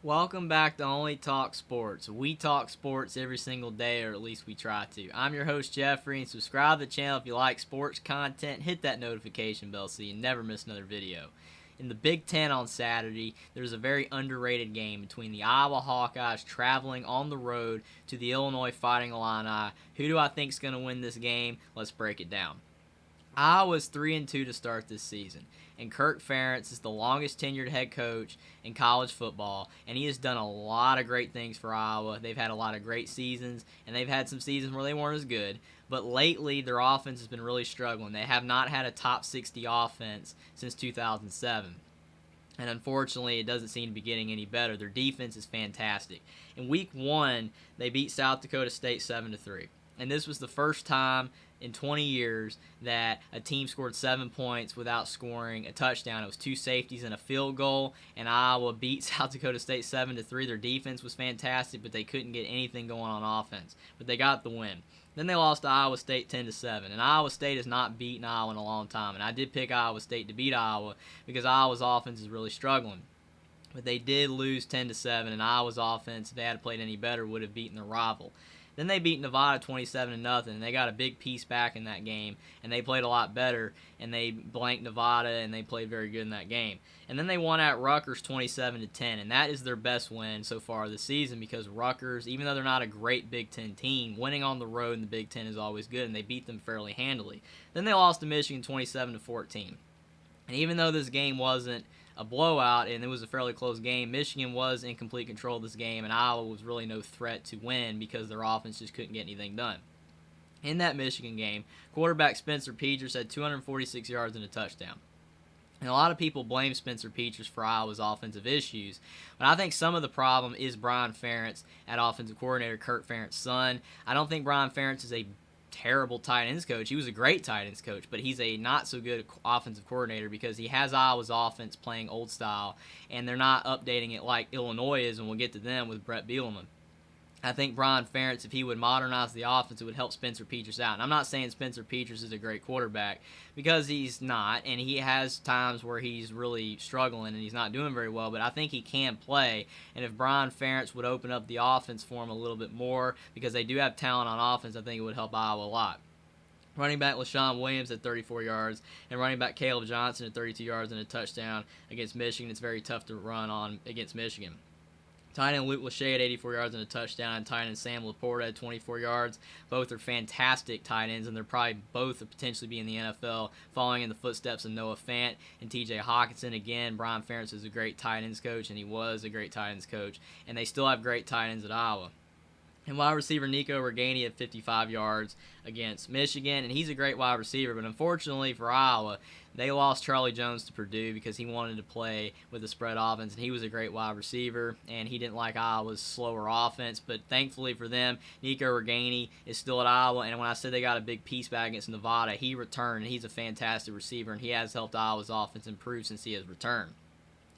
Welcome back to Only Talk Sports. We talk sports every single day, or at least we try to. I'm your host, Jeffrey, and subscribe to the channel if you like sports content. Hit that notification bell so you never miss another video. In the Big Ten on Saturday, there's a very underrated game between the Iowa Hawkeyes traveling on the road to the Illinois Fighting Illini. Who do I think is going to win this game? Let's break it down. Iowa's 3-2 to start this season, and Kirk Ferentz is the longest tenured head coach in college football, and he has done a lot of great things for Iowa. They've had a lot of great seasons, and they've had some seasons where they weren't as good, but lately their offense has been really struggling. They have not had a top 60 offense since 2007. And unfortunately, it doesn't seem to be getting any better. Their defense is fantastic. In week 1, they beat South Dakota State 7-3. And this was the first time in 20 years that a team scored 7 points without scoring a touchdown. It was 2 safeties and a field goal, and Iowa beat South Dakota State 7-3. Their defense was fantastic, but they couldn't get anything going on offense. But they got the win. Then they lost to Iowa State 10-7, and Iowa State has not beaten Iowa in a long time. And I did pick Iowa State to beat Iowa because Iowa's offense is really struggling. But they did lose 10-7, and Iowa's offense, if they had played any better, would have beaten their rival. Then they beat Nevada 27-0, and they got a big piece back in that game, and they played a lot better, and they blanked Nevada, and they played very good in that game. And then they won at Rutgers 27-10, and that is their best win so far this season because Rutgers, even though they're not a great Big Ten team, winning on the road in the Big Ten is always good, and they beat them fairly handily. Then they lost to Michigan 27-14. And even though this game wasn't a blowout and it was a fairly close game, Michigan was in complete control of this game, and Iowa was really no threat to win because their offense just couldn't get anything done. In that Michigan game, quarterback Spencer Petras had 246 yards and a touchdown. And a lot of people blame Spencer Petras for Iowa's offensive issues, but I think some of the problem is Brian Ferentz at offensive coordinator, Kirk Ferentz's son. I don't think Brian Ferentz is a terrible tight ends coach. He was a great tight ends coach, but he's a not so good offensive coordinator because he has Iowa's offense playing old style, and they're not updating it like Illinois is, and we'll get to them with Bret Bielema. I think Brian Ferentz, if he would modernize the offense, it would help Spencer Petras out. And I'm not saying Spencer Petras is a great quarterback because he's not, and he has times where he's really struggling and he's not doing very well, but I think he can play. And if Brian Ferentz would open up the offense for him a little bit more because they do have talent on offense, I think it would help Iowa a lot. Running back LaShawn Williams at 34 yards, and running back Caleb Johnson at 32 yards and a touchdown against Michigan. It's very tough to run on against Michigan. Tight end Luke Lachey had 84 yards and a touchdown, and tight end Sam Laporta had 24 yards. Both are fantastic tight ends, and they're probably both to potentially be in the NFL, following in the footsteps of Noah Fant and T.J. Hockenson. Again, Brian Ferentz is a great tight ends coach, and he was a great tight ends coach, and they still have great tight ends at Iowa. And wide receiver Nico Reganey had 55 yards against Michigan, and he's a great wide receiver, but unfortunately for Iowa, they lost Charlie Jones to Purdue because he wanted to play with a spread offense, and he was a great wide receiver, and he didn't like Iowa's slower offense, but thankfully for them, Nico Reganey is still at Iowa, and when I said they got a big piece back against Nevada, he returned, and he's a fantastic receiver, and he has helped Iowa's offense improve since he has returned.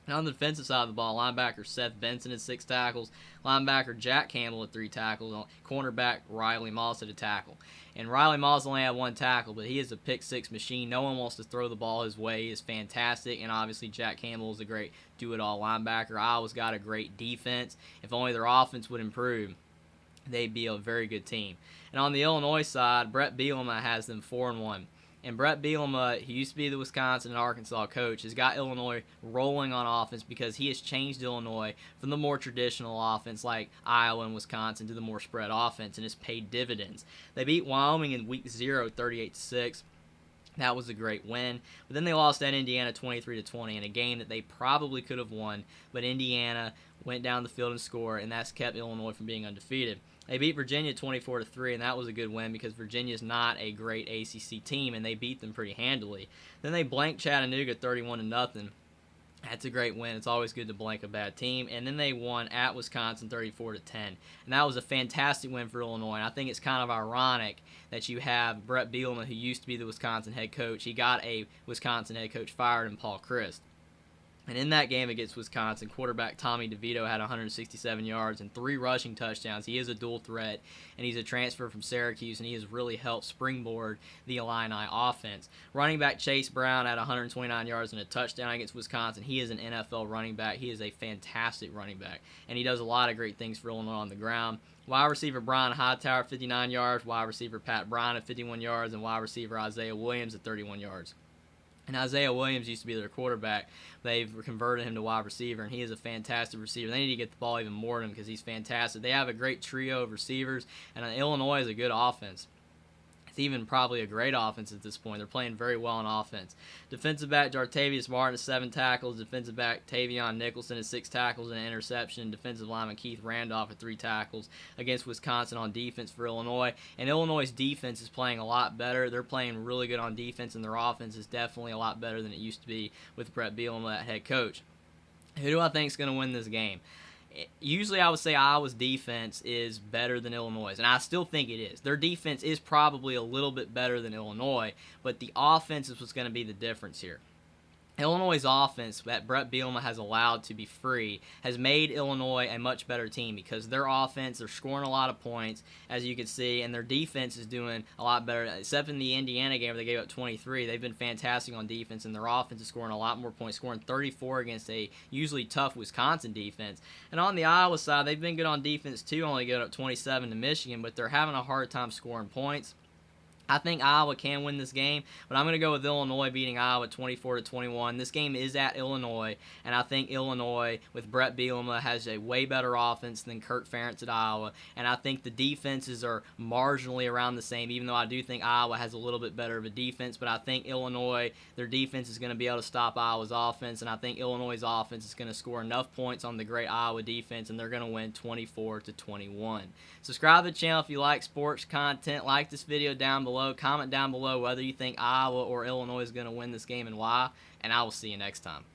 Now on the defensive side of the ball, linebacker Seth Benson had 6 tackles, linebacker Jack Campbell had 3 tackles, cornerback Riley Moss had a tackle. And Riley Moss only had 1 tackle, but he is a pick-6 machine. No one wants to throw the ball his way. He is fantastic, and obviously Jack Campbell is a great do-it-all linebacker. Iowa's got a great defense. If only their offense would improve, they'd be a very good team. And on the Illinois side, Bret Bielema has them 4-1. And Bret Bielema, he used to be the Wisconsin and Arkansas coach, has got Illinois rolling on offense because he has changed Illinois from the more traditional offense like Iowa and Wisconsin to the more spread offense, and it's paid dividends. They beat Wyoming in week 0, 38-6. That was a great win. But then they lost at Indiana 23-20 in a game that they probably could have won, but Indiana went down the field and scored, and that's kept Illinois from being undefeated. They beat Virginia 24-3, and that was a good win because Virginia's not a great ACC team, and they beat them pretty handily. Then they blanked Chattanooga 31-0. That's a great win. It's always good to blank a bad team. And then they won at Wisconsin 34-10. And that was a fantastic win for Illinois. And I think it's kind of ironic that you have Bret Bielema, who used to be the Wisconsin head coach. He got a Wisconsin head coach fired in Paul Chryst. And in that game against Wisconsin, quarterback Tommy DeVito had 167 yards and 3 rushing touchdowns. He is a dual threat, and he's a transfer from Syracuse, and he has really helped springboard the Illini offense. Running back Chase Brown had 129 yards and a touchdown against Wisconsin. He is an NFL running back. He is a fantastic running back, and he does a lot of great things for Illinois on the ground. Wide receiver Brian Hightower, 59 yards. Wide receiver Pat Bryant at 51 yards, and wide receiver Isaiah Williams at 31 yards. And Isaiah Williams used to be their quarterback. They've converted him to wide receiver, and he is a fantastic receiver. They need to get the ball even more to him because he's fantastic. They have a great trio of receivers, and Illinois is a good offense. It's even probably a great offense at this point. They're playing very well on offense. Defensive back Jartavius Martin has 7 tackles. Defensive back Tavion Nicholson has 6 tackles and an interception. Defensive lineman Keith Randolph with 3 tackles against Wisconsin on defense for Illinois. And Illinois' defense is playing a lot better. They're playing really good on defense, and their offense is definitely a lot better than it used to be with Bret Bielema, that head coach. Who do I think is going to win this game? Usually I would say Iowa's defense is better than Illinois', and I still think it is. Their defense is probably a little bit better than Illinois, but the offense is what's going to be the difference here. Illinois' offense that Bret Bielema has allowed to be free has made Illinois a much better team because their offense, they're scoring a lot of points, as you can see, and their defense is doing a lot better. Except in the Indiana game where they gave up 23, they've been fantastic on defense, and their offense is scoring a lot more points, scoring 34 against a usually tough Wisconsin defense. And on the Iowa side, they've been good on defense too, only giving up 27 to Michigan, but they're having a hard time scoring points. I think Iowa can win this game, but I'm going to go with Illinois beating Iowa 24-21. This game is at Illinois, and I think Illinois, with Bret Bielema, has a way better offense than Kirk Ferentz at Iowa, and I think the defenses are marginally around the same, even though I do think Iowa has a little bit better of a defense, but I think Illinois, their defense is going to be able to stop Iowa's offense, and I think Illinois' offense is going to score enough points on the great Iowa defense, and they're going to win 24-21. Subscribe to the channel if you like sports content. Like this video down below. Comment down below whether you think Iowa or Illinois is going to win this game and why, and I will see you next time.